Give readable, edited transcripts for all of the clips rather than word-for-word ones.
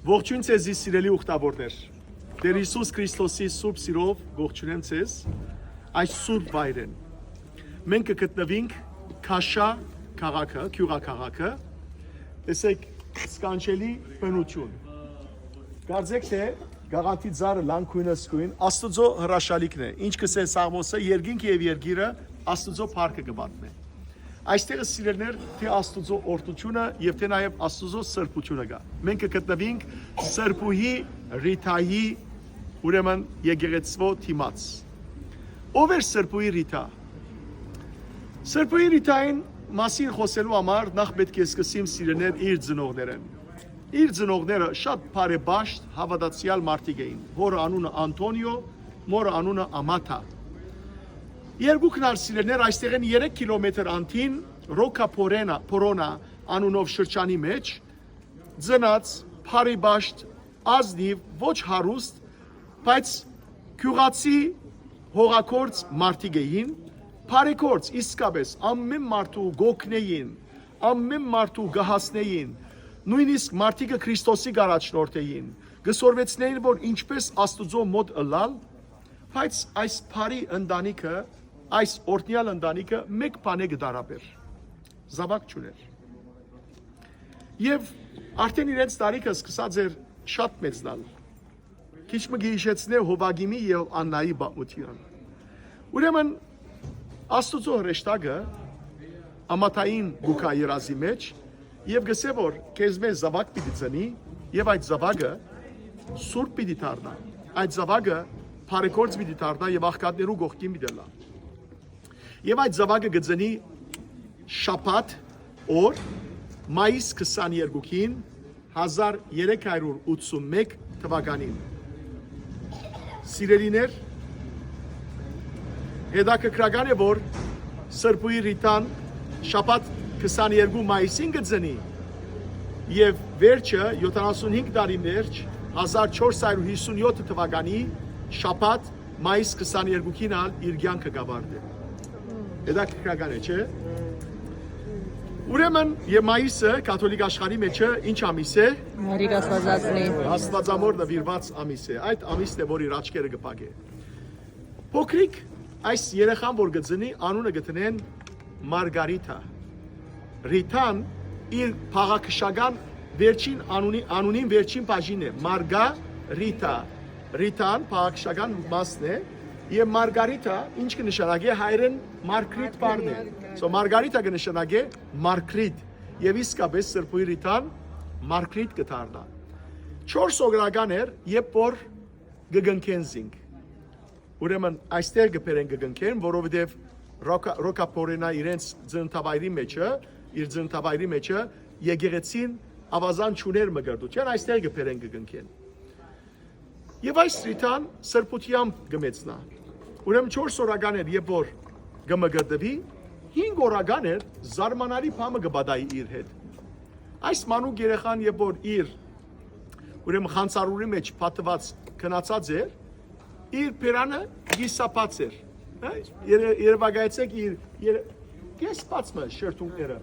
Ողջույն ձեզի սիրելի ուխտավորներ։ Տեր Հիսուս Քրիստոսի սուրբ սիրով ողջունեմ ձեզ այս սուրբ վայրեն։ Մենք կգտնվենք Քաշա քաղաքը, գյուղաքաղաքը։ Տեսեք սկանչելի բնություն։ Կարծեք թե գաղափի ծառը լանկույնսկույն Աստծո հրաշալիքն է։ Ինչ կսե Սաղմոսը երկինք եւ երկիրը Աստծո փառքը կբատնե։ Այստեղ սիրելներ թե Աստծո օրդությունը եւ թե նաեւ Աստծո սրբությունը գա։ Մենք կգտնվենք Սրբուհի Ռիթայի ուրեմն եկեղեցվո թիմաց։ Ով է Սրբուհի Ռիթա։ Սրբուհի Ռիթային մասին խոսելու համար նախ պետք է սկսեմ սիրելներ իր ծնողներեն։ Իր ծնողները շատ բարեբաշտ հավատացյալ մարդիկ էին։ Հորը անունը Անտոնիո, մորը անունը Ամաթա։ Երկու քնարսիլերներ այստեղ են 3 կիլոմետր անտին Ռոկա Պորոնա անունով շրջանի մեջ ծնած բարեբաշտ ազնիվ ոչ հարուստ բայց գյուղացի հողակորց մարդիկ էին բարեկորց իսկապես ամեն մարդու գոքնեին ամեն մարդու գահասնեին նույնիսկ մարդիկը Քրիստոսի առաջնորդ էին գսորվեցնեին որ ինչպես Աստծո մոտ ըլալ բայց այս բարի ընտանիքը այս օրդնյալ ընտանիքը մեկ բան է գդարաբեր զավակ չուներ եւ արդեն իրենց տարիքը սկսած էր շատ մեծնալ քիչ մը գիշեցնե Հովագիմի եւ Աննայի բապության ուրեմն Աստծո հրեշտակը ամաթային գուկա երազի մեջ եւ գսե որ քեզ մեզ զավակ պիտի ծնի եւ այդ զավակը սուրբ պիտի դառնա այդ զավակը բարեկորց պիտի դառնա եւ աղքատներու գողքին պիտի լա եւ այդ զավակը գծնի շաբաթ օր մայիս 22-ին 1381 թվականին սիրելիներ հետաքրքրական է որ Սրբուհի Ռիթան շաբաթ 22 մայիսին գծնի եւ վերջը 75 տարի մեջ 1457 թվականի շաբաթ մայիս 22-ին իր կյանքը գավարդե հետաքրքրական է չէ ուրեմն եւ մայիսը կաթոլիկ աշխարհի մեջ ինչ ամիս է Մարիկ Աստվածածնի Աստվածամոր նվիրված ամիս է այդ ամիսն է որ իր աչքերը կփակե փոքրիկ այս երեխան որ գծնի անունը գտնեն Մարգարիթա Ռիթան իր փաղաքշական վերջին անունին վերջին բաժինն է Մարգարիթա Ռիթան փաղաքշական մասն է եւ Մարգարիթա ինչ կնշանակի հայերեն Մարգրիտ բառն է so Մարգարիթա կնշանակի Մարգրիտ եւ իսկապես Սրբուհի Ռիթան Մարգրիտ կդառնա 4 օգրական էր երբ որ գգնքենզինգ ուրեմն այստեղ գբերեն գգնքեն որովհետեւ Ռոկապորենա իրենց ծննդավայրի մեջը իր ծննդավայրի մեջը եկեղեցին ավազան չուներ մգրդության այստեղ գբերեն գգնքեն եւ այս Ռիթան սրբությամբ գմեցնա ուրեմն 4 օրական էր երբ որ գմգրդվի 5 օրական էր զարմանալի բամը գբադայի իր հետ այս մանուկ երեխան երբ որ իր ուրեմն խանցարուրի մեջ պատված քնացած էր իր պերանը գիսապած էր երևակայեցեք իր կեսպացմը շրթունքները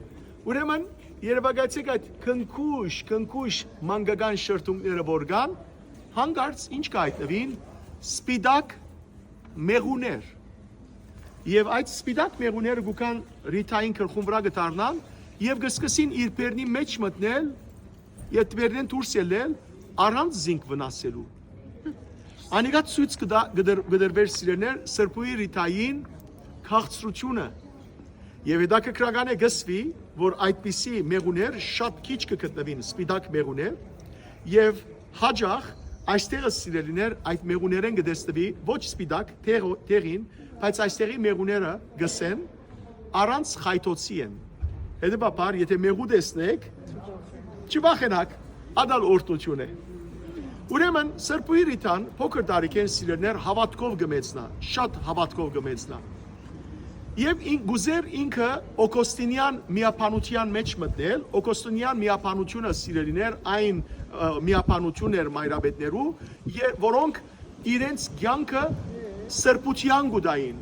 ուրեմն երևակայեցեք այդ քնքուշ մանգական շրթունքները որ կան հանգարց ինչ կայտնվին սպիտակ մեղուներ եւ այդ սպիտակ մեղուները գուքան Ռիթային քրխուն վրա գտարնան եւ գսկսին իր բերնի մեջ մտնել եւ դերնեն դուրս ելել առանց զինք վնասելու Անիկա ցույց գդրվեր սիրելներ Սրբուհի Ռիթային քաղցրությունը եւ հետաքրքրական է գսվի որ այդպիսի մեղուներ շատ քիչ կգտնվին սպիտակ մեղուներ եւ հաջող այստեղը սիրելիներ այդ մեղուներեն գտեսնվի ոչ սպիտակ տեղին բայց այստեղի մեղուները գսեն առանց խայթոցի են հետեւաբար եթե մեղու տեսնեք չվախենաք ադալ օրտություն է Ուրեմն Սրբուհի Ռիթան փոքր տարիքեն սիրելներ հավատքով գմեցնա, շատ հավատքով գմեցնա։ Եվ գուզեր ինքը Օգոստինյան միապանության մեջ մտնել, Օգոստինյան միապանությունը սիրելիներ այն միապանություն էր մայրաբետներու, որոնք իրենց կյանքը սրբության գուտային,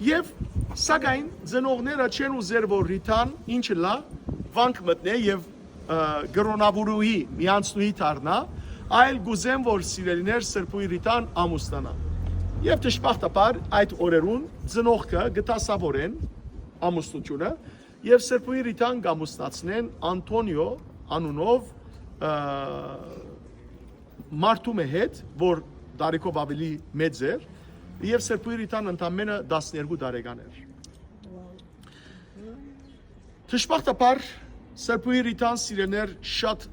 Եվ սակայն ծնողները չեն ուզեր որ Ռիթան ինչը լա վանք մտնե եւ գրոնավորուի միանցնուի դառնա, այլ գուզեմ որ սիրելիներ Սրբուի Ռիտան ամուսնանա։ Եվ դժբախտաբար այդ օրերուն ծնողքը գտասավորեն ամուսնությունը եւ Սրբուի Ռիտան գամուսնացնեն Անտոնիո անունով մարդու հետ, որ դարիքով ավելի մեծ էր, եւ Սրբուի Ռիտան ընդամենը 12 տարեկան էր։ Դժբախտաբար Սրբուի Ռիտան սիրելիներ շատ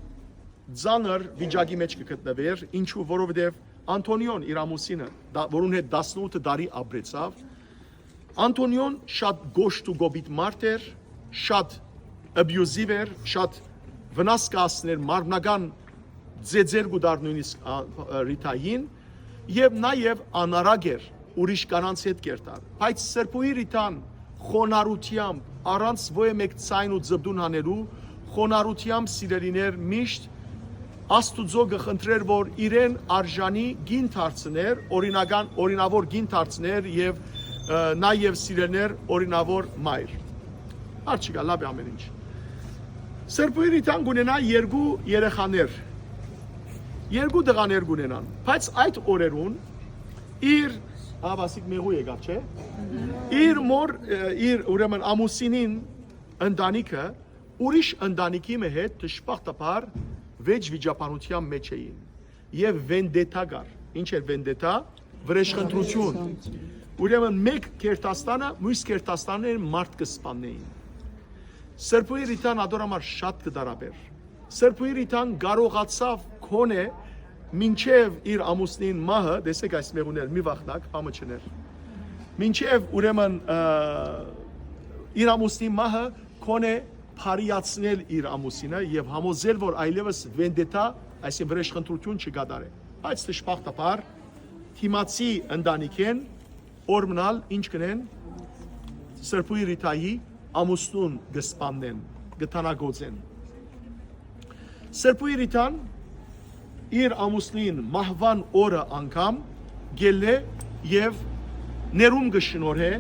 ծանր վիճակի մեջ կգտնվեր, ինչու որովհետեւ Անտոնիոն իր ամուսինը, որուն հետ 18 տարի ապրեցավ, Անտոնիոն շատ գոշտ ու գոբիտ մարդ էր, շատ abuse էր, շատ վնաս կասներ մարմնական ձեձեր գուդար նույնիսկ Ռիտային եւ նաեւ անարագ էր ուրիշ կանանց հետ կերտար։ Բայց Սրբուի Ռիտան խոնարհությամբ առանց ոյ մեկ ցայն ու ձբդուն հանելու խոնարհությամբ սիրելիներ միշտ Աստուծո գխնդրեր որ իրեն արժանի գին դարձներ, օրինավոր գին դարձներ եւ նաեւ սիրելիներ օրինավոր մայր։ Արջիկա լավ է ամեն ինչ։ Սրբուի Ռիտան գունենա երկու երեխաներ։ Երկու դղաներ գունենան, բայց այդ օրերուն իր ավասիկ մեղու եկավ, չէ՞։ Իր ուրեմն ամուսինին ընտանիքը ուրիշ ընտանիքի հետ դժբախտաբար վեճ վիճապանության մեջ էին եւ վենդետա գար։ Ինչ էր վենդետա? Վրեժխնդրություն։ Ուրեմն մեկ Քերտաստանը, մյուս Քերտաստանները մարդ կսպանեին։ Սրբուի Ռիտան ադորամար շատ կդարաբեր։ Սրբուի Ռիտան կարողացավ քոնե մինչև իր ամուսնին մահը, տեսեք այս մեղուներ մի վախնակ, համը չներ։ Մինչև ուրեմն իր ամուսնի մահը քոնե փարիացնել իր ամուսինը եւ համոզել որ այլևս վենդետա, այսինքն վրեժխնդրություն չկատարե։ Բայց դժբախտաբար թիմացի ընտանիքեն օրմնալ ինչ կնեն Սրբուի Ռիտայի ամուսնուն գսպանեն, գտանագործեն։ Սրբուի Ռիտան իր ամուսնին մահվան օրը անգամ գելե եւ ներում գշնորհե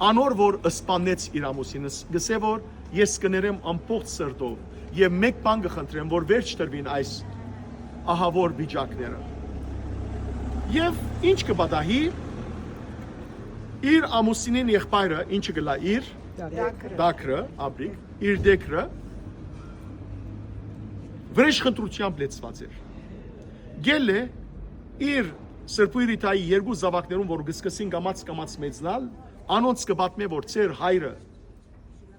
անոր որ սպանեց իր ամուսինս գսե որ ես կներեմ ամբողջ սրտով եւ մեկ բան կխնդրեմ որ վերջ տրվին այս ահավոր վիճակները եւ ինչ կպատահի իր ամուսինին եղբայրը ինչը գլա իր դակրը ապրիկ իր դեկրը վրեժխնդրությամբ լեցված էր գելե իր Սրբուի Ռիտայի երկու զավակներուն որ գսկսին կամաց մեծնալ անոնց կպատմե որ ծեր հայրը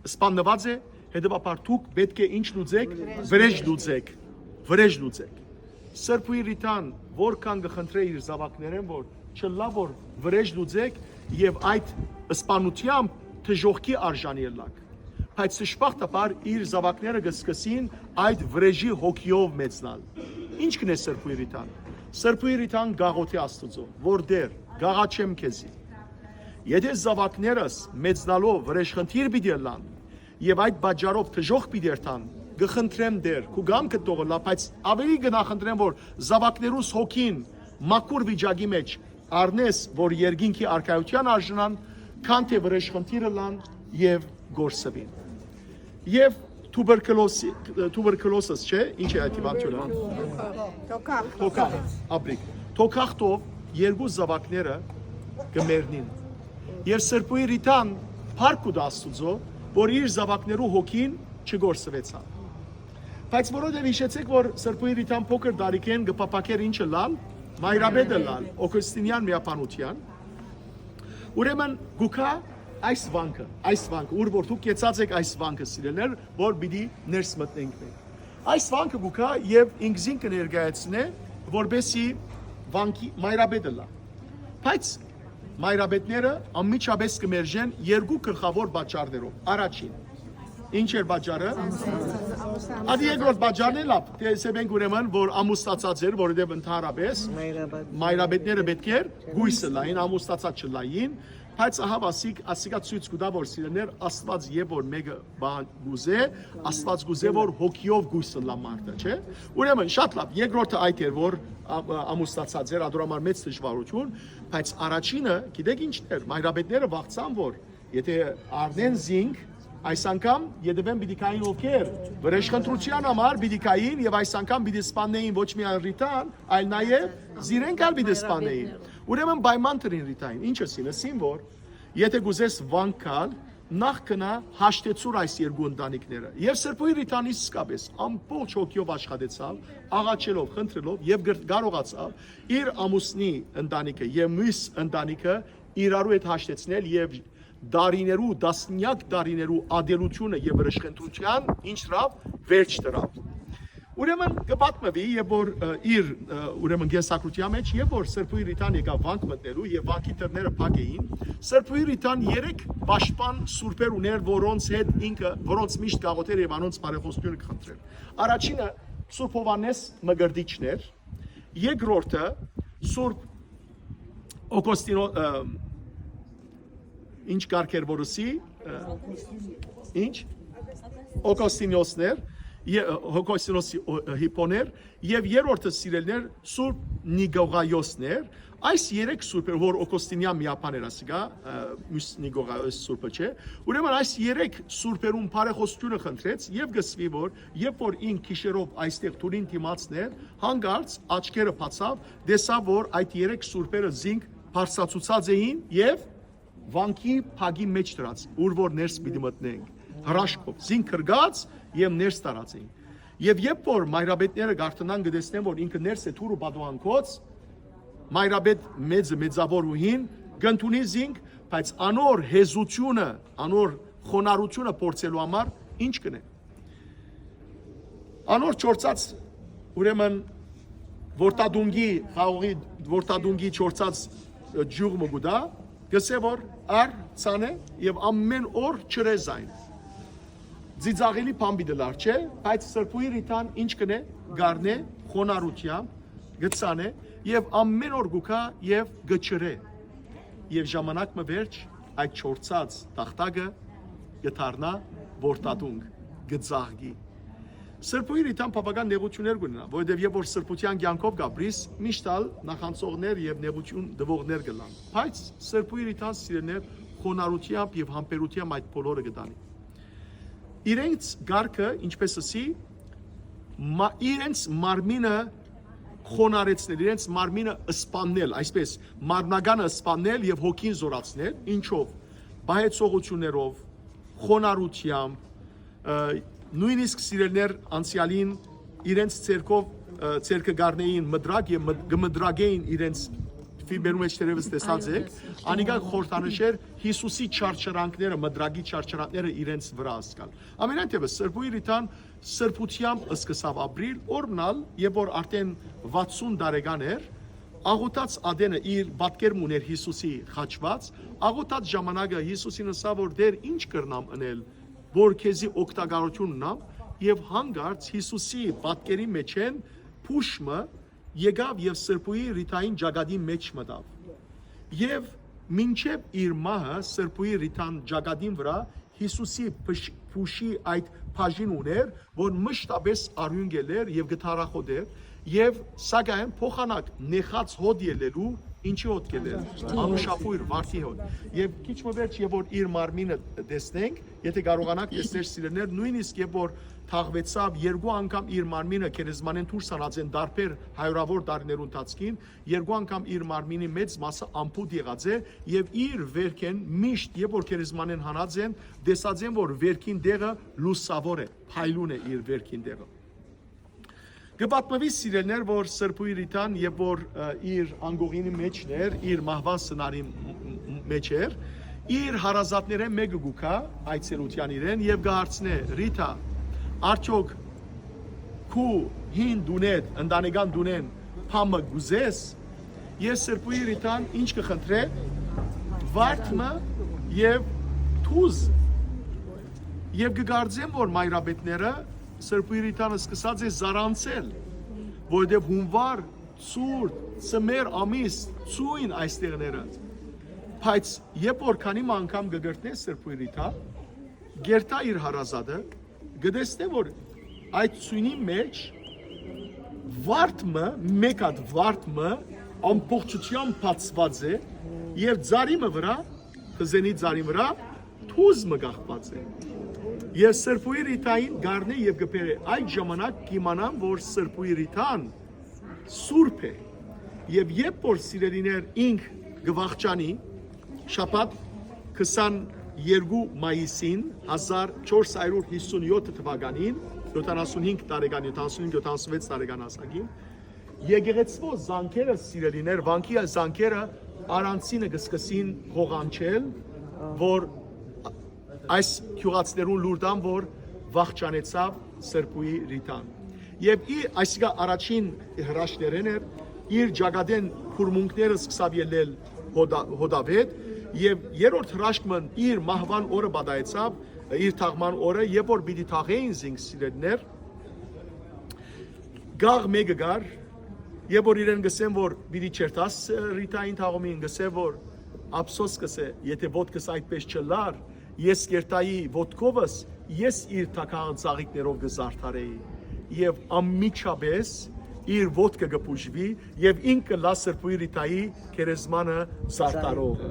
սպանված է, հետևաբար դուք պետք է ինչ լուծեք, վրեժ լուծեք։ Սրբուի Ռիտան որքան կխնդրե իր զավակներեն, որ չլա որ վրեժ լուծեք եւ այդ սպանությամբ թժողքի արժանի ելակ։ Բայց դժբախտաբար իր զավակները կսկսին այդ վրեժի հոգիով մեծնալ։ Ինչ կնե Սրբուի Ռիտան։ Սրբուի Ռիտան գաղոթի Աստծո, որ դեր գաղաչեմ քեզի։ Եթե զավակներս մեծնալով վրեժխնդիր պիտի լան եւ այդ բաժարով թժող պիտի երթան, գխնդրեմ դեր, քու գամքը տողլա, բայց ավելի գնախնդրեմ որ զավակներուս հոգին մաքուր վիճակի մեջ առնես, որ երկինքի արքայության արժանան, քան թե վրեժխնդիրը լան եւ գործվին։ Եվ տուբերկուլոզս չէ, ինչ է այդ հիվանդությունը։ Թոքախ, ապրիկ։ Թոքախտով երկու զավակները կմեռնին։ Եվ Սրբուի Ռիտան փառք ու Աստուծո, որ իր զավակներու հոգին չգործվեցավ։ Բայց որովհետև հիշեցեք, որ Սրբուի Ռիտան փոքր դարիքեն գպապակեր ինչը լալ, մայրաբեդը լալ, օգոստինյան միապանության։ Ուրեմն գուքա այս վանքը, ուր որ դուք կեցած եք այս վանքը սիրելներ, որ պիտի ներս մտնենք մենք։ Այս վանքը գուքա եւ ինքզին կներկայացնե, որբեսի վանքի մայրաբեդը լա։ Բայց մայրաբետները անմիջապես կմերժեն երկու գլխավոր բաժարներով։ Առաջին ինչ էր բաժարը։ Ադի երկրորդ բաժարն էլ ապ, տեսեք ուրեմն որ ամուսնացած էր, որովհետև ընդհանրապես մայրաբետները պետք էր գույսը լային, ամուսնացած չլային, բայց ահա ասիկա ցույց կտա որ սիրելներ Աստված եւ որ մեկը բան գուզե, Աստված գուզե որ հոգիով գույսը լա մարդը, չէ։ Ուրեմն շատ լավ, երկրորդը այդ էր որ ամուսնացած էր, ադորամար մեծ դժվարություն, բայց առաջինը գիտեք ինչն էր, մայրաբետները վախցան որ եթե առնեն զինք Այս անգամ յետևեն պիտի կային ովքեր վրեժխնդրության համար պիտի կային եւ այս անգամ պիտի սպանեին ոչ միայն Ռիտան, այլ նաեւ զիրենք ալ պիտի սպանեին։ Ուրեմն պայման դրին Ռիտային, ինչը սին որ եթե գուզես վանկալ նախ կնա հաշտեցուր այս երկու ընտանիքները եւ Սրբոյի Ռիտան իսկապես ամբողջ հոգիով աշխատեցավ, աղաչելով, խնդրելով եւ կարողացավ իր ամուսնի ընտանիքը եւ մյուս ընտանիքը իրարու հետ հաշտեցնել եւ դարիներու, դասնյակ դարիներու ադելությունը եւ վրեժխնդրության ինչ դրավ վերջ դրավ։ Ուրեմն կպատմվի եւ որ իր ուրեմն գենսակրության մեջ եւ որ Սրբոյի Ռիտան եկավ վանք մտնելու եւ վանքի դռները փակ էին, Սրբոյի Ռիտան 3 պաշտպան սուրբեր ուներ, որոնց հետ ինքը որոնց միշտ գաղութեր եւ անոնց բարեխոսությունը խնդրել։ Առաջինը Սուրբ Հովանես Մգրդիչն էր, երկրորդը Սուրբ ինչ կարգեր որսի ինչ Օգոստինոսներ Հոգոսինոսի հիպոներ եւ երրորդը սիրելներ Սուրբ Նիգողայոսներ այս երեք սուրբեր որ Օգոստինյան միապաներ ասիգա մյուս Նիգողայոս սուրբը չէ ուրեմն այս երեք սուրբերուն բարեխոսությունը խնդրեց եւ գսվի որ երբ որ ին քիշերով այստեղ թուրին դիմացներ հանգարց աչքերը բացավ դեսավ որ այդ երեք սուրբերը զինք բարձրացուցած էին եւ վանքի փագի մեջ դրած ուր որ ներս պիտի մտնենք հրաշքով զինք կրգած եւ ներս տարած էին եւ երբ որ մայրաբետները գարտնան գտեսնեն որ ինքը ներս է թուրը բադուանքոց մայրաբետ մեծավորուհին գնտունի զինք բայց անոր հեզությունը անոր խոնարհությունը փորձելու համար ինչ կնե անոր չորցած ուրեմն որտադունգի խաղողի որտադունգի չորցած ջուղը գուտա գսե որ ար ցանե եւ ամեն օր չրեզային Ձիծաղելի բամբի դլար չէ, բայց Սրբոյի Ռիտան ինչ կնե գարնե խոնարհությամբ գծանե եւ ամեն օր գուքա եւ գչրե եւ ժամանակը վերջ այդ չորցած տախտակը գտարնա որտատունգ գծաղգի Սրբոյի Ռիտան բավական նեղություններ կունենա, որովհետև երբ որ սրբության կյանքով գաբրիս, միշտ ալ նախանցողներ եւ նեղություն դվողներ կլան։ Բայց Սրբոյի Ռիտան սիրելներ խոնարհությամբ եւ համբերությամբ այդ բոլորը կտանի։ Իրենց գարկը, ինչպես ասի, իրենց մարմինը խոնարեցնել, իրենց մարմինը սպանել, այսպես մարմնագանը սպանել եւ հոգին զորացնել, ինչով բայեցողություններով, խոնարհությամբ նույնիսկ սիրելներ անցյալին իրենց ցերկը գարնեին մդրակ եւ գմդրագեին իրենց ֆիլմերում մեջ դերևս տեսած եք անիկա խորտանշեր Հիսուսի չարչարանքները մդրագի չարչարանքները իրենց վրա ասկալ ամենայն թեպս Սրբոյի Ռիտան սրբությամբ սկսավ ապրիլ օրնալ եւ որ արդեն 60 տարեկան էր աղոթած ադենը իր պատկերն ուներ Հիսուսի խաչված աղոթած ժամանակը Հիսուսին ասավ որ դեր ինչ կրնամ անել որ քեզի օգտակարություն ունամ եւ հանգարց Հիսուսի պատկերի մեջ են փուշմը եկավ եւ Սրբոյի Ռիտային ճակատի մեջ մտավ եւ մինչեւ իր մահը Սրբոյի Ռիտան ճակատին վրա Հիսուսի փուշի այդ բաժին ուներ որ մշտապես արյուն գելեր եւ գթարախոտ էր եւ սակայն փոխանակ նեխած հոտ ելելու ինչի հոտ գելեր ամշապույր վարդի հոտ եւ քիչ մվերջ եւ որ իր մարմինը տեսնենք եթե կարողանաք տեսնել սիրելներ նույնիսկ եւ որ թաղվեցավ երկու անգամ իր մարմինը քերեզմանեն դուրս անած են դարբեր հայրավոր տարիներու ընթացքին երկու անգամ իր մարմինի մեծ մասը ամփոփ եղած է եւ իր վերքեն միշտ եւ որ քերեզմանեն հանած են տեսած են որ վերքին դեղը լուսավոր է փայլուն է իր վերքին դեղը Գպատմվի սիրելներ որ Սրբոյի Ռիտան եւ որ իր անգողինի մեջն էր իր մահվան սնարի մեջ էր իր հարազատները մեկը գուքա այցելության իրեն եւ գահարցնե Ռիտա արդյոք քու հին դունետ ընտանեկան դունեն փամը գուզես ես Սրբոյի Ռիտան ինչ կխնդրե վարդմը եւ թուզ եւ կգարձեմ որ մայրաբետները Սրբոյի Ռիտանը սկսած է զարանցել, որովհետև հունվար, ցուրտ, ծմեր ամիս ցույն այստեղները։ Բայց երբ որ քանի անգամ գգրտնե Սրբոյի Ռիտա, գերտա իր հարազատը, գտեսնե որ այդ ցույնի մեջ վարդմը, մեկ հատ վարդմը ամբողջությամբ բացված է եւ ծարիմը վրա, խզենի ծարի վրա թուզը գաղված է։ Եվ Սրբուի Ռիտային գարնե եւ գբերը այդ ժամանակ կիմանան, որ Սրբուի Ռիտան սուրբ է։ Եվ երբ որ սիրելիներ ինք գվախճանի շաբաթ 22 մայիսին 1457 թվականին 75 տարեկան 75-76 տարեկան ասագին եկեղեցվո զանքերը սիրելիներ վանքի զանքերը առանցինը գսկսին հողանչել որ այս քյուղացներուն լուրդան որ վախճանեցավ Սրբուի Ռիտան եւ այսիկա առաջին հրաշներն էր իր ջագադեն քուրմունքները սկսավ ելնել հոդավետ եւ երրորդ հրաշքն իր մահվան օրը բադայեցավ իր թաղման օրը եւ որ պիտի թաղեին զինք սիրելներ գաղ մեկը գար եւ որ իրեն գսեն որ պիտի չերտաս Ռիտային թաղումին գսե որ ափսոս կսե եթե ոտքս այդպես չլար ես կերտայի ոտքովս ես իր թական ծաղիկներով գզարթարեի եւ ամիջապես իր ոտքը գպուժվի եւ ինքը լա Սրբուի Ռիտայի քերեզմանը զարտարով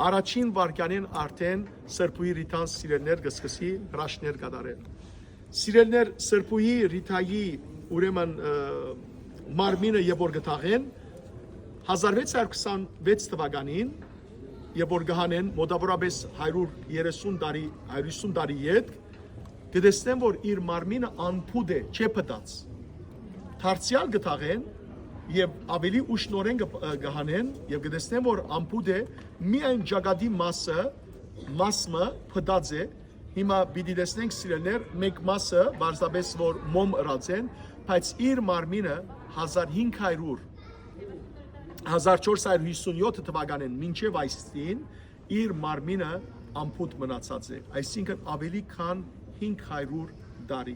առաջին վարքյանին արդեն Սրբուի Ռիտան սիրելներ գսկսի հրաշներ կատարել սիրելներ Սրբուի Ռիտայի ուրեմն մարմինը եւ որ գտաղեն 1626 թվականին եւ որ գահանեն մոտավորապես 130 տարի յետ կտեսնեն որ իր մարմինը անփուդ է չեպտած դարձյալ գտաղեն եւ ավելի ուշնորեն գահանեն եւ կտեսնեն որ անփուդ է միայն ջագադի մասը փդած է հիմա պիտի տեսնենք սիրելներ մեկ մասը բարձրապես որ մոմ ըրած են բայց իր մարմինը 1457 թվականին մինչև այսին իր մարմինը ամփոփ մնացած է այսինքն ավելի քան 500 տարի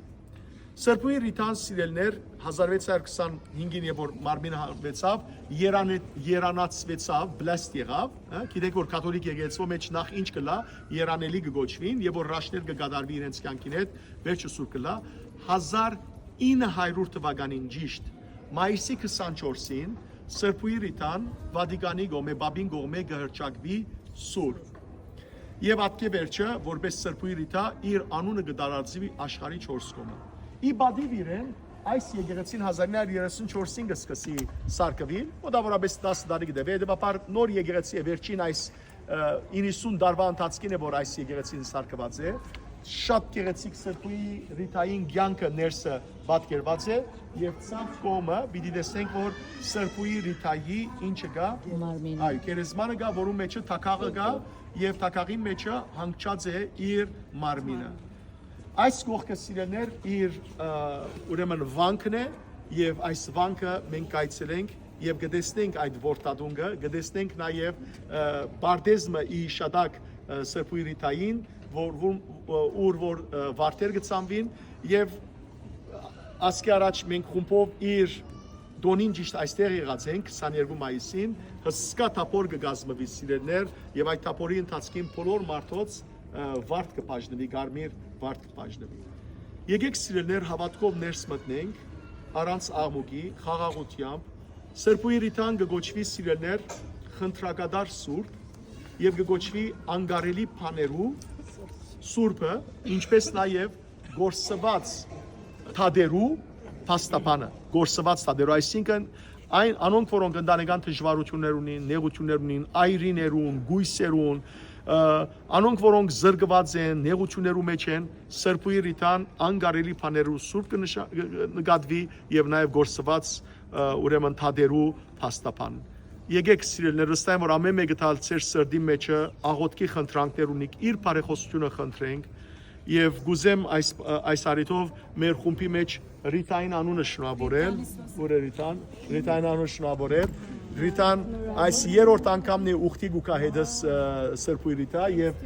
Սրբուի Ռիտան սիրելներ 1625-ին երբ որ մարմինը հավեցավ երանացվեցավ բլեստ եղավ գիտեք որ կաթոլիկ եկեղեցու մեջ նախ ինչ կլա երանելի կգոչվին եւ որ ռաշներ կգադարվի իրենց կյանքին հետ վերջը սուր կլա 1900 թվականին ճիշտ մայիսի 24-ին Սրբուի Ռիտան Վատիկանի գոմե բաբին գոմե գհրճակվի սուր եւ ատկե վերջը որպես Սրբուի Ռիտա իր անունը կդարածվի աշխարհի 4 կողմը ի բադիվ իրեն այս եկեղեցին 1934-ին սկսի սարկվել մոտավորապես 10 տարի կդեվի հետեւաբար նոր եկեղեցի է վերջին այս 90 տարվա ընթացքին է որ այս եկեղեցին սարկված է շատ գեղեցիկ Սրբուի Ռիտային կյանքը ներսը պատկերված է եւ ցավ կողմը պիտի տեսնենք որ Սրբուի Ռիտայի ինչը գա այ քերեզմանը գա որում մեջը թակաղը գա եւ թակաղի մեջը հանգչած է իր մարմինը այս կողքը սիրելներ իր ուրեմն վանքն է եւ այս վանքը մենք կայցելենք եւ գտեսնենք այդ ворտադունգը գտեսնենք նաեւ Պարտեզմը ի շադակ Սրբուի Ռիտային որ վարտեր գծանվին եւ ասկի առաջ մենք խումբով իր դոնին ճիշտ այստեղ եղած ենք 22 մայիսին հսկա թափոր կգազմվի սիրելներ եւ այդ թափորի ընթացքին բոլոր մարդոց վարդ կբաժնվի գարմիր վարդ կբաժնվի եկեք սիրելներ հավատքով ներս մտնենք առանց աղմուկի խաղաղությամբ Սրբուի Ռիտան կգոչվի սիրելներ խնդրակադար սուրբ եւ կգոչվի անգարելի բաներու սուրբը ինչպես նաեւ գործված թադերու փաստաբանը գործված թադերու այսինքն այն անոնք որոնք ընտանեկան դժվարություններ ունին նեղություններ ունին այրիներուն գույսերուն անոնք որոնք զրկված են նեղություններու մեջ են Սրբուի Ռիտան անգարելի բաներու սուրբ կնկատվի եւ նաեւ գործված ուրեմն թադերու փաստաբան Եկեք սիրելներ վստահ եմ որ ամեն մեկը տալ ծեր սրդի մեջը աղոթքի խնդրանքներ ունի իր բարեխոսությունը խնդրենք եւ գուզեմ այս արիթով մեր խումբի մեջ Ռիտային անունը շնորհավորել որ Ռիտային անունը շնորհավորել Ռիտան այս երրորդ անգամն է ուխտի գուկա հետս Սրբուի Ռիտա եւ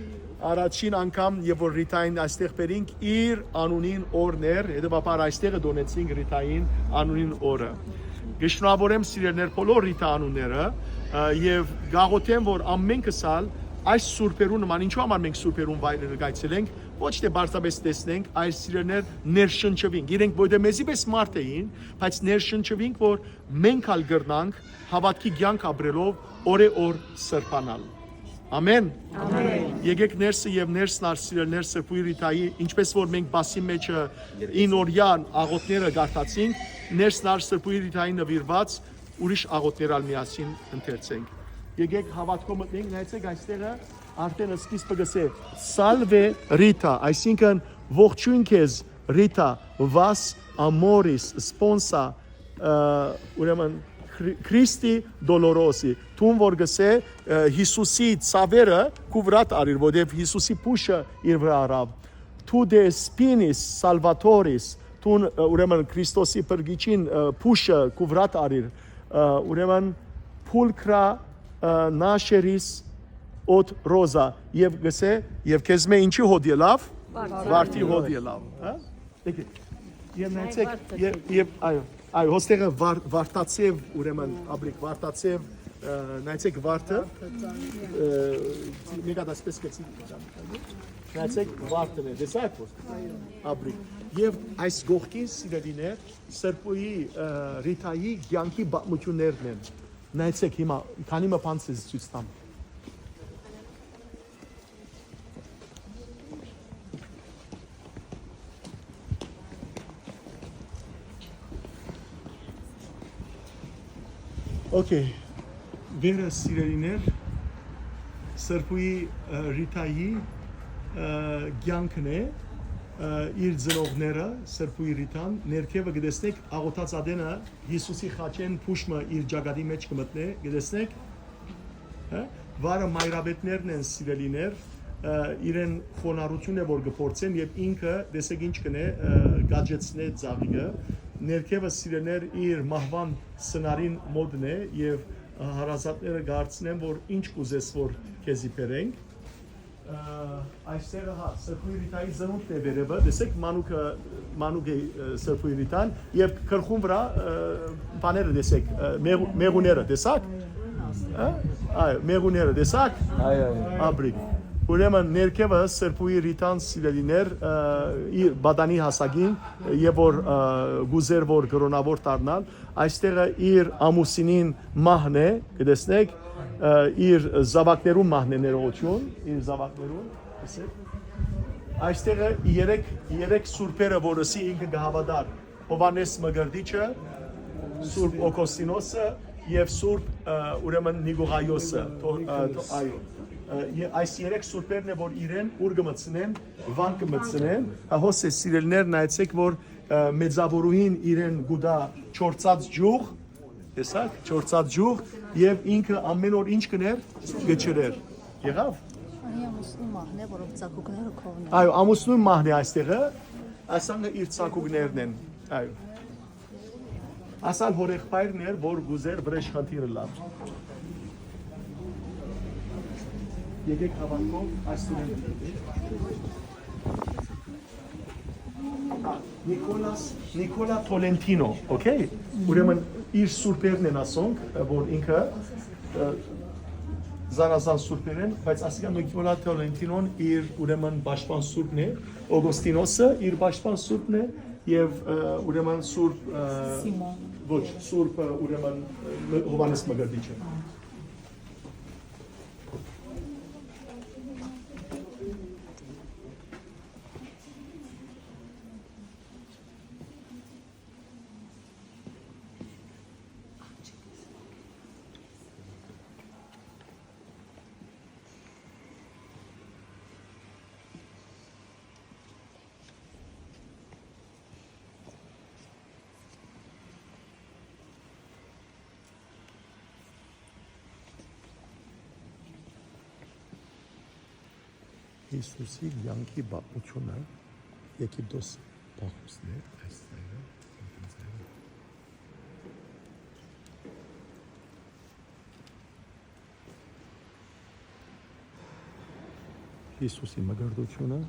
առաջին անգամ երբ որ Ռիտային այստեղ բերինք իր անունին օրներ հետեւաբար այստեղը դոնեցինք Ռիտային անունին օրը Գշնավորեմ սիրելներ բոլոր Ռիտա անունները եւ գաղութեմ որ ամենքս այս սուրբերուն նման ինչու համար մենք սուրբերուն վայրերը գայցելենք ոչ թե բարձրապես տեսնենք այս սիրելներ ներշնչվենք իրենք ոչ թե մեզի պես մարդ էին բայց ներշնչվենք որ մենք ալ գրնանք հավատքի կյանք ապրելով օրեօր սրբանալ Ամեն։ Եկեք ներսը եւ ներսն արսիրելներ Սրբույր Ռիտայի, ինչպես որ մենք բասի մեջը ինորյան աղոթները գարտացինք, ներսն ար Սրբույր Ռիտայի նվիրված ուրիշ աղոթներալ միասին ընթերցենք։ Եկեք հավատքով մտնենք, նայեցեք այստեղը արդեն սկիզբը գսե Salve Rita, այսինքն ողջույն քեզ Rita, vas amoris sponsa ուրեմն Քրիստի դոլորոսի տուն որ գսե Հիսուսի ցավերը կուվրատ արիր որովհետև Հիսուսի փուշը իր վրա արավ tu de spinis salvatoris տուն ուրեմն Քրիստոսի բրգիչին փուշը կուվրատ արիր ուրեմն pulcra nasceris od rosa եւ գսե եւ քեզ մե ինչի հոդիելավ վարտի հոդիելավ հա եկեք եւ նայեցեք եւ այո հոստերը վարտացև ուրեմն աբրիկ վարտացև նայեցեք վարտը մեկը դասպես կեցի նայեցեք վարտն է դեսակ աբրիկ եւ այս գողքին սիրելիներ Սրբուի Ռիտայի ցանկի բացություններն են նայեցեք հիմա քանի մփանցից ցույց տամ Okay, վերը սիրելիներ Սրբուի Ռիտայի ցանկն է իր ծնողները Սրբուի Ռիտան ներքևը գտեսնեք աղոթած ադենը Հիսուսի խաչեն փուշմը իր ջագադի մեջ կմտնե գտեսնեք հա վարը մայրաբետներն են սիրելիներ իրեն խոնարհություն է որ գործեն եւ ինքը դեսեք ինչ կնե գաջեցնե ծաղիկը ներքևը սիրելիներ իր մահվան սնարին մոդն է եւ հարազատները գարցնեն որ ինչ կուզես որ քեզի բերենք այստեղ հա Սրբուի Ռիտայի զնունքն է վերևը դեսեք մանուկը Սրբուի Ռիտան եւ քրխուն վրա բաները դեսեք մեղուները դեսակ այո մեղուները դեսակ այո աբրիկ ուրեմն ներքևը Սրբուի Ռիտան սիրելիներ իր բադանի հասակին եւ որ գուզեր որ կրոնավոր դառնալ այստեղը իր ամուսինին մահն է գտեսնեք իր զավակներուն մահն է ներողություն իր զավակներուն տեսեք այստեղը երեք սուրբերը որսի ինքը գահավադար Հովանես Մգրդիչը Սուրբ Օկոստինոսը եւ Սուրբ ուրեմն Նիկողայոսը այո այս երեք սուրբերն է որ իրեն ուր կմցնեն վան կմցնեն հոս է սիրելներ նայեցեք որ մեծավորուհին իրեն գուդա չորցած ջուղ տեսակ չորցած ջուղ եւ ինքը ամեն օր ինչ կներ գճրեր եղավ ամուսնու մահն է որով ցակուկները քովն այո ամուսնու մահն է այստեղը ասանը իր ցակուկներն են այո ասալ հորեղբայրն էր որ գուզեր վրեժ խնդիրը լավ Եկեք հավանքով այս Նիկոլա Տոլենտինո, okay? Ուրեմն իր սուրբերն են ասոնք, որ ինքը զանազան սուրբեր են, բայց ասիկա Նիկոլա Տոլենտինոն իր ուրեմն պաշտպան սուրբն է, Օգոստինոսը իր պաշտպան սուրբն է եւ ուրեմն սուրբ ոչ սուրբ ուրեմն Հովանես Մգրդիչը Հիսուսի յանքի բապությունը Եգիպտոս Պախուսն է այստեղը Հիսուսի մգրդությունը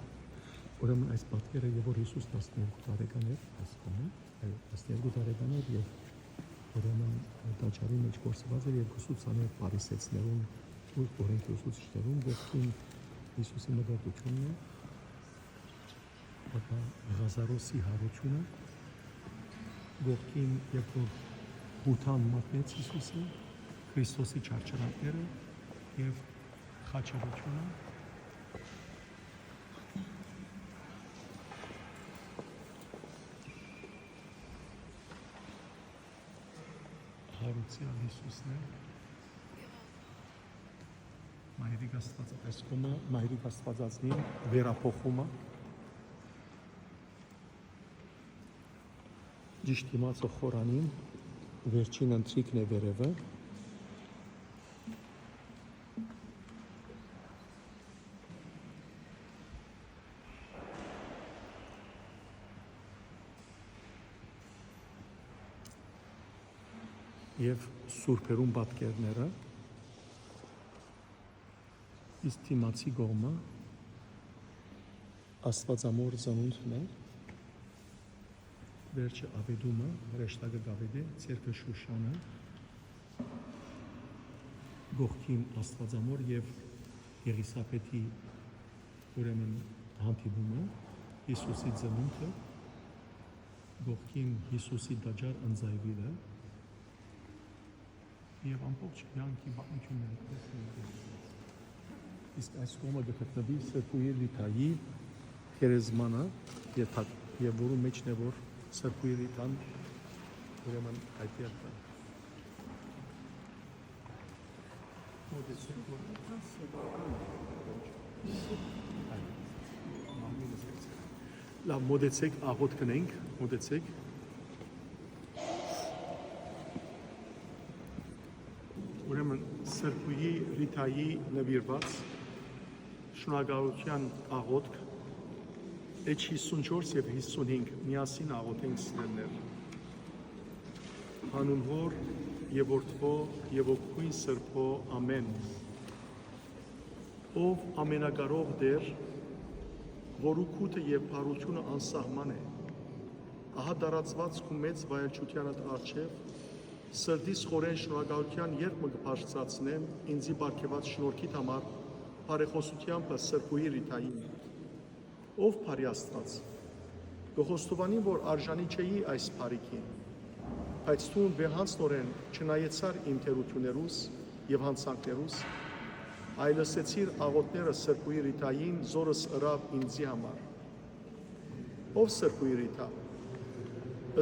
ուրեմն այս պատկերը եւ որ Հիսուս 12 տարեկան էր հասկանում այո 12 տարեկան էր եւ ուրեմն տաճարի մեջ գործված էր եւ ուսուցաներ փարիսեցիներուն ու օրենքի ուսուցիչներուն ովքին Հիսուսի մգրդությունն է, ապա Ղազարոսի հարությունը, գողքին երբ որ հութան մատնեց Հիսուսը, Քրիստոսի չարչարանքները և խաչելությունը հարուցյալ Հիսուսն է Մայրիկ Աստվածը տեսկումը Մայրիկ Աստվածածնի վերափոխումը Ճիշտ իմացը խորանին վերջին ընթրիքն է վերևը և սուրբերուն պատկերները իսկ թիմացի գողմը աստվածամոր ծնունդն է վերջը ավեդումը, հրեշտակը գավեդե, ցերկը շուշանը, գողքին աստվածամոր և Եղիսապետի ուրեմն հանդիպումը, Հիսուսի ծնունդը, գողքին Հիսուսի դաջար ընձայվիլը և ամբողջ յանքի բաղնությունները իսկ այս կողմը գտնվի Սրբուհի Ռիթայի քերեզմանը և որում մեջն է որ Սրբուհի Ռիթան ուրեմն այդտեղ կա լավ մոտեցեք աղոտ կնենք մոտեցեք ուրեմն Սրբուհի Ռիթայի նվիրված շնորհակալության աղոթք Էջ 54 և 55 միասին աղոթենք սիրելներ Հանուն Հոր և Որդվո և Ոգին Սրբո ամեն Ով ամենակարող Տեր որու քութը և բարությունը անսահման է ահա տարածված քո մեծ վայելչությանդ առջև սրտիս խորեն շնորհակալության երբ կբարձրացնեմ ինձի բարգեւած շնորհքիդ համար բարեխոսությամբ Սրբուհի Ռիթային Ով բարի Աստված գողոստովանի որ արժանի չէի այս բարիքին բայց դու վեհանցնորեն չնայեցար իմ թերություններուս եւ հանցանքներուս այլ լսեցիր աղոթները Սրբուհի Ռիթային զորս ըրավ ինձի համար Ով Սրբուհի Ռիթա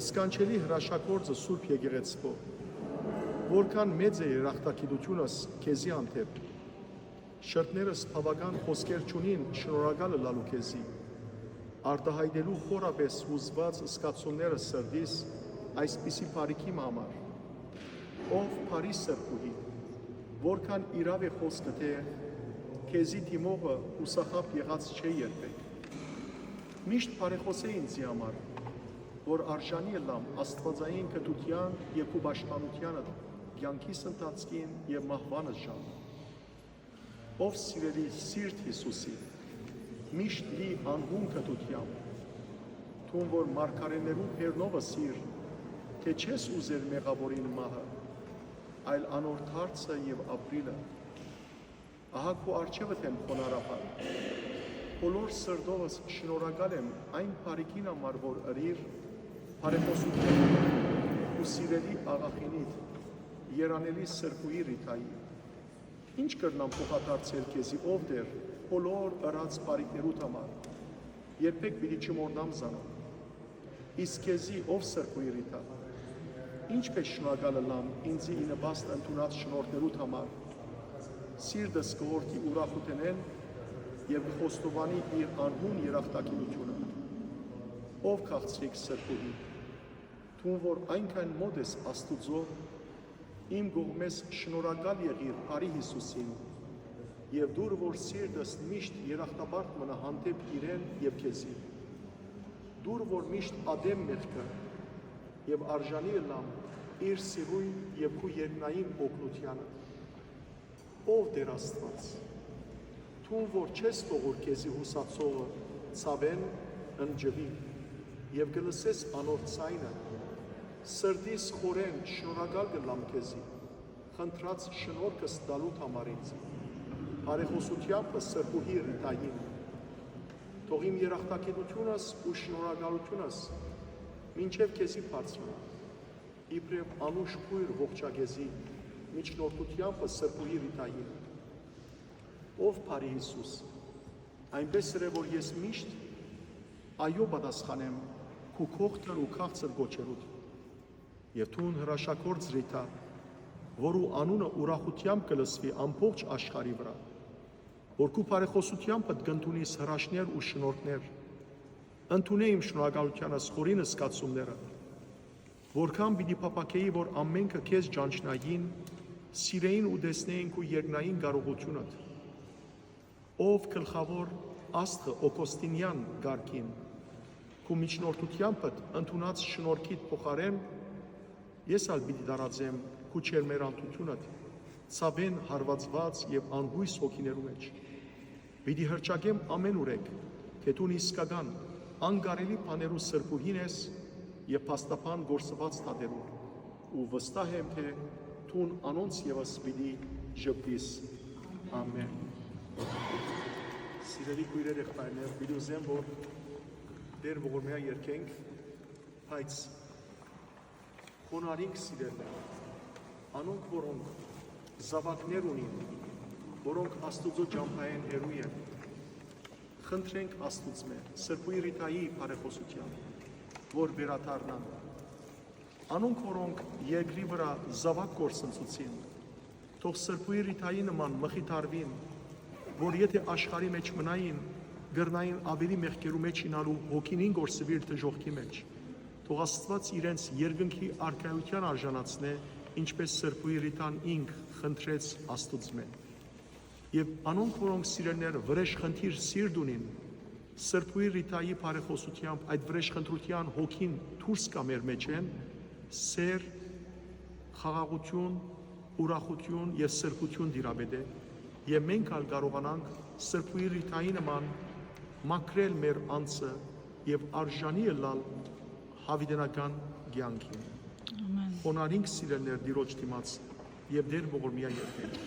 Սկանչելի հրաշագործը Սուրբ Եկեղեցվո որքան մեծ է երախտագիտությունս քեզի անթեպ շրտներս բավական խոսքեր չունին շնորհակալը լալու քեզի արտահայտելու խորապես հուզված զգացումները սրտիս այսպիսի բարիքի համար ով բարի Սրբուհի որքան իրավ է խոսքը թե քեզի դիմողը ուսախապ եղած չէ երբեք միշտ բարեխոսե ինձի համար որ արժանի եմ աստվածային կտության եւ քո պաշտպանությանը կյանքիս ընթացքին եւ մահվանս ժամ ով սիրելի սիրտ Հիսուսի միշտ լի անհուն կտությամբ թուն որ մարգարեներու փերնովը սիր թե չես ուզեր մեղավորին մահը այլ անորդ հարցը եւ ապրիլը ահա քո արջևդ եմ խոնարհապան բոլոր սրտովս շնորհակալ եմ այն բարիքին համար որ ըրիր բարեփոխություն ու սիրելի աղախինիդ երանելի Սրբուհի Ռիթայի ինչ կրնամ փոխադարձել քեզի ով դեր բոլոր ըրած բարիքներուդ համար երբեք պիտի չմոռնամ զանոն իսկ քեզի ով Սրբուհի Ռիթա ինչպես շնորհակալ եմ ինձի ինպաստ ընդունած շնորհներուդ համար սիրտս կորտի ուրախութենեն եւ խոստովանի իր անհուն երախտագիտությունը ով քաղցրիկ Սրբուհի թուն որ այնքան մոտ ես Աստուծո իմ գողմես շնորհակալ եղիր բարի Հիսուսին եւ դուր որ սիրտս միշտ երախտաբարդ մնա հանդեպ իրեն եւ քեզի դուր որ միշտ ադեմ մեղքը եւ արժանի լամ իր սիրույն եւ քո երկնային օգնությանը ով դեր Աստված թուն որ չես թողոր քեզի հուսացողը ցավեն ընջվի եւ գլսես անոր ցայնը սրտիս խորեն շնորհակալ գլամ քեզի խնդրած շնորհքս տալուտ համար ինձ բարեխոսությամբ Սրբուհի Ռիթային թող իմ երախտագիտությունս ու շնորհակալությունս մինչև քեզի բարձրանա իբրև անուշ քույր ողջագեզի միջնորդությամբ Սրբուհի Ռիթային ով Փարի Հիսուս, այնպես է որ ես միշտ այո պատասխանեմ քու քողտր ու քաղցր գոչերուդ եւ թուն հրաշակորձ Ռիթա, որու անունը ուրախությամբ կլսվի ամբողջ աշխարհի վրա, որ քու բարեխոսությամբ դգնտունիս հրաշներ ու շնորհներ, ընդունե իմ շնորհակալությանս խորին զգացումները, որքան պիտի փապակեի, որ ամենքը քեզ ճանչնային, սիրեին ու դեսնեին քու երկնային կարողությունդ, ով գլխավոր աստղը Օկոստինյան գարկին, քու միջնորդությամբ ընդունած շնորհքիդ փոխարեն, ես ալ պիտի դարածեմ քու չերմերանտությունդ, ցավեն հարվածված եւ անհույս հոգիներու մեջ, պիտի հրճակեմ ամեն ուրեք, թե դու իսկական անկարելի բաներու սրբուհին ես եւ փաստապան գործված տատերու, ու վստահ եմ, թե դու անոնց եւս պիտի ժպտիս։ Ամեն։ Սիրելի քույրեր եղբայրներ, պիտի ուզեմ, որ դեր ողորմյա երկենք, բայց խոնարհինք սիրելներ, անոնք, որոնք զավակներ ունին, որոնք Աստուծո ճամփային հերույ են, խնդրենք Աստուծմե, Սրբույր Ռիթայի բարեխոսությամբ, որ վերադառնան, անոնք, որոնք երկրի վրա զավակ գործընծուցին, թող Սրբույր Ռիթայի նման մխիթարվին, որ եթե աշխարհի մեջ մնային, գրնային ավելի մեղքերու մեջ ինալու հոգինին գործվիր դժողքի մեջ, թող Աստված իրենց երկնքի արքայության արժանացնե, ինչպես Սրբույր Ռիթան ինք խնդրեց Աստուծմե։ Եվ անոնք, որոնք սիրելներ վրեժխնդիր սիրտ ունին, Սրբույր Ռիթայի բարեխոսությամբ այդ վրեժխնդրության հոգին դուրս կա մեր մեջ են, սեր, խաղաղություն, ուրախություն եւ սրբություն դիրաբեդե, եւ մենք ալ կարողանանք Սրբույր Ռիթայի նման մաքրել մեր անձը եւ արժանի ելալ հավիտենական կյանքին։ Ամեն։ Խոնարհինք սիրելներ Տիրոջ դիմաց եւ դեր ողորմյա երկենք։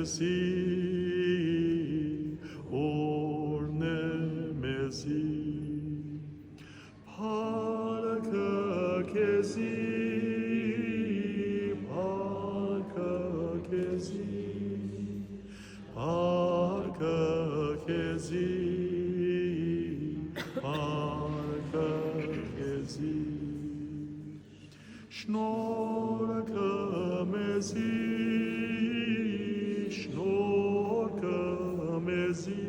մեզի օրնե մեզի Փառքը քեզի Փառքը քեզի Փառքը քեզի Փառքը քեզի Շնորհքը մեզի Շնորհքը մեզի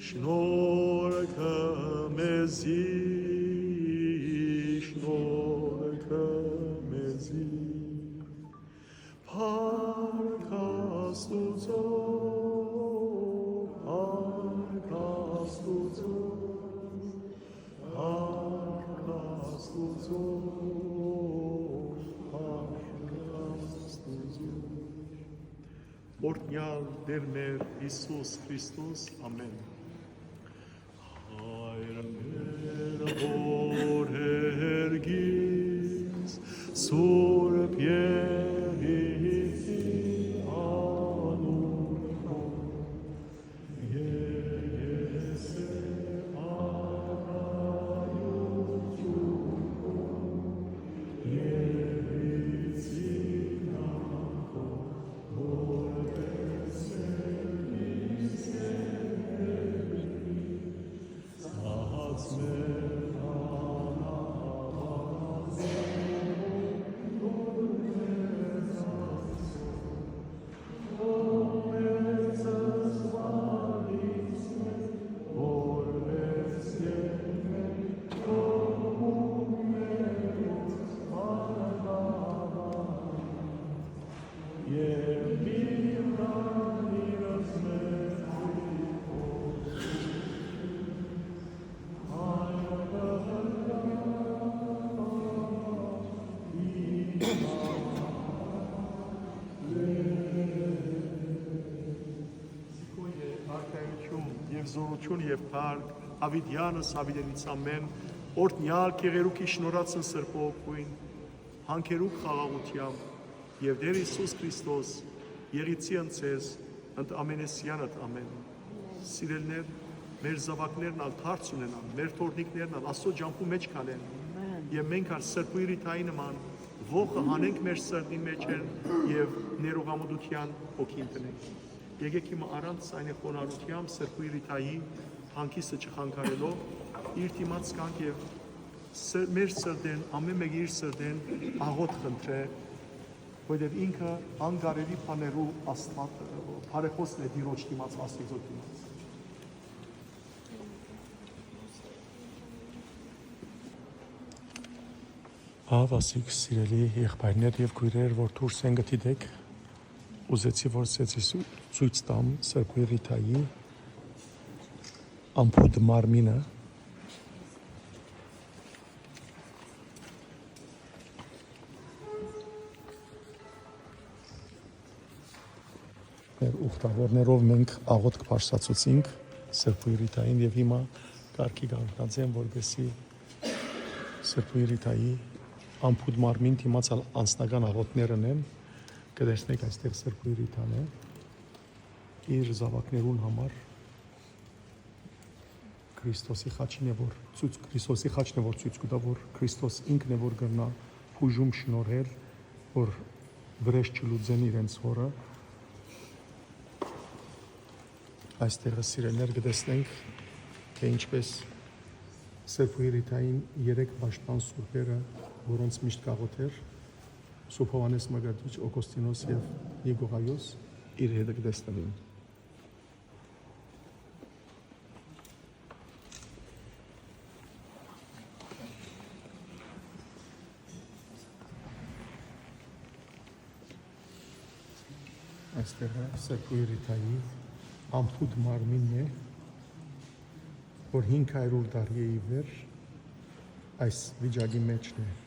Շնորհքը մեզի Շնորհքը մեզի Փառք Աստուծո Փառք Աստուծո Փառք Աստուծո Փառք Աստուծո Օրհնյալ Տեր մեր Հիսուս Քրիստոս ամեն Հայր մեր որ հերգիս Սուրբ Եղիի անուն Ես արայություն Եվիցին ակո որպես εμείς Սահաց մեր անավազը Եվ զորություն եւ փառք Ավիդյանս Ավիդենից ամեն օրհնյալ Կեղերուկի շնորհացն սրբոքույն հանքերուկ խաղաղությամբ եւ Տեր Հիսուս Քրիստոս եղիցի ընցես ընդ ամենեսյանդ ամեն սիրելներ մեր զավակներն ալ թարց ունենան մեր թորնիկներն ալ Աստծո ջամփու մեջ կանեն եւ մենք ալ սրբույրի ռիթայի նման ողը հանենք մեր սրտի մեջ եւ ներողամտության ոգին տնենք Եկեք հիմա առանց այն խոնարհությամբ Սրբույր Ռիթայի հանքիսը չխանգարելով իր դիմաց կանք եւ մեր սրտեն ամեն մեկի իր սրտեն աղոթ խնդրե որովհետեւ ինքը անկարելի բաներու Աստված բարեխոսն է դիրոջ դիմաց Աստծո դիմաց Ավասիկ սիրելի եղբայրներ եւ քույրեր որ դուրս են գտիդեք Ուզեցի որ ցույց տամ Սրբույր Ռիթայի ամփոփ մարմինը մեր ուխտավորներով մենք աղոթք բարձրացուցինք Սրբույր Ռիթային եւ հիմա կարգի կանգնած եմ որպեսզի Սրբույր Ռիթայի ամփոփ մարմին դիմացալ անձնական աղոթներն են կտեսնեք այստեղ Սրբույր Ռիթան է իր զավակներուն համար Քրիստոսի խաչին է որ ցույց կտա որ Քրիստոս ինքն է որ գնա բուժում շնորհել որ վրեժ չլուծեն իրենց հորը այստեղ սիրելներ կտեսնենք թե ինչպես Սրբույր Ռիթային 3 պաշտպան սուրբերը որոնց միշտ կաղոթեր Սուրբ Հովհաննես Մարգարիտ, Օգոստինոս եւ Նիկողայոս իր հետ կտեսնվին։ Այստեղ Սրբույր Ռիթայի ամփոփ մարմինն է, որ 500 տարի է ի վեր այս վիճակի մեջն է։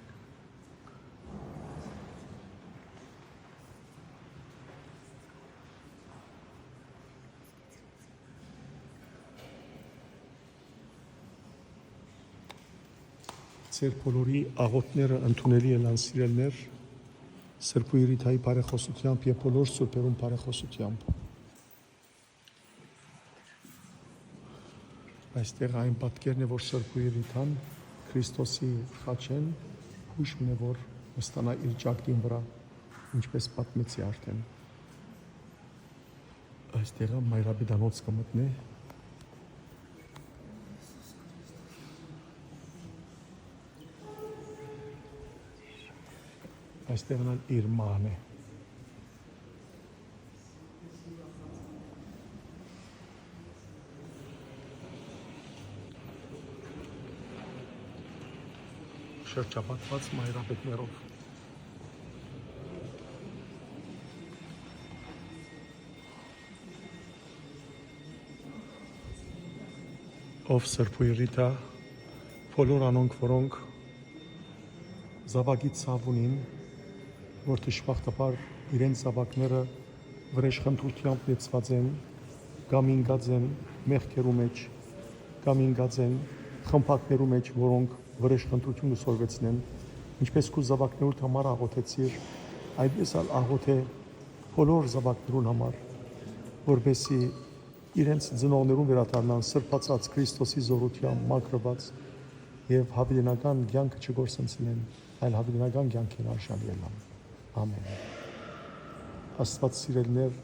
Ձեր բոլորի աղոթները ընդունելի են անսիրելներ, Սրբույր Ռիթայի բարեխոսությամբ եւ բոլոր սուրբերուն բարեխոսությամբ։ Այստեղ այն պատկերն է, որ Սրբույր Ռիթան Քրիստոսի խաչեն հուշ մնե, որ վստանա իր ճակտին վրա, ինչպես պատմեցի արդեն։ Այստեղ մայրաբեդանոց կմտնե։ Այստեղ նա իր մահն է։ Շրջապատված մայրապետներով։ Ով Սրբույր Ռիթա, բոլոր անոնք, որոնք զավակի ցավ ունին, որ դժբախտաբար իրենց զավակները վրեժխնդրությամբ լեցված են, կամ ինգած են մեղքերու մեջ, կամ ինգած են խմբակներու մեջ, որոնք վրեժխնդրություն ուսորվեցնեն, ինչպես քու զավակներուդ համար աղոթեցիր, այդպես էլ աղոթե բոլոր զավակներուն համար, որբեսի իրենց ծնողներուն վերադառնան սրբացած Քրիստոսի զորությամբ մաքրված եւ հավիտենական կյանքը չգործընծնեն, այլ հավիտենական կյանքին արժան ելան։ Ամեն։ Աստված սիրելիներ,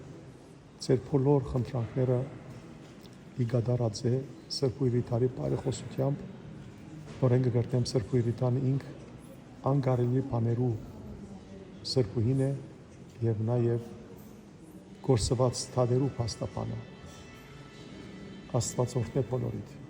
ձեր բոլոր խնդրանքները իգադարած է Սրբույր Ռիթայի բարեխոսությամբ, որեն կգրտեմ Սրբույր Ռիթան ինք անկարելի բաներու Սրբուհին է եւ նաեւ գործված թադերու փաստաբանը։ Աստված օրհնե բոլորիդ։